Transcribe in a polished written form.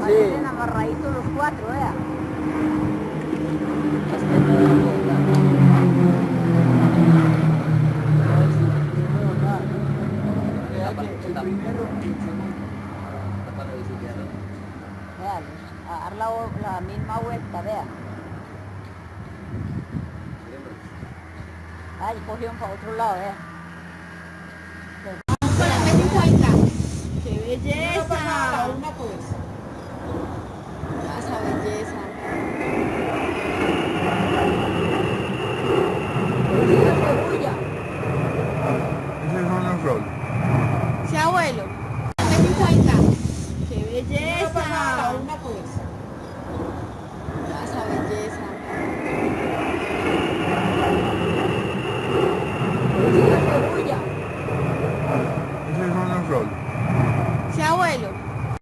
Parecen amarraditos los cuatro, vea. Vea, a dar la misma vuelta, vea. Ay, cogieron para otro lado, vea.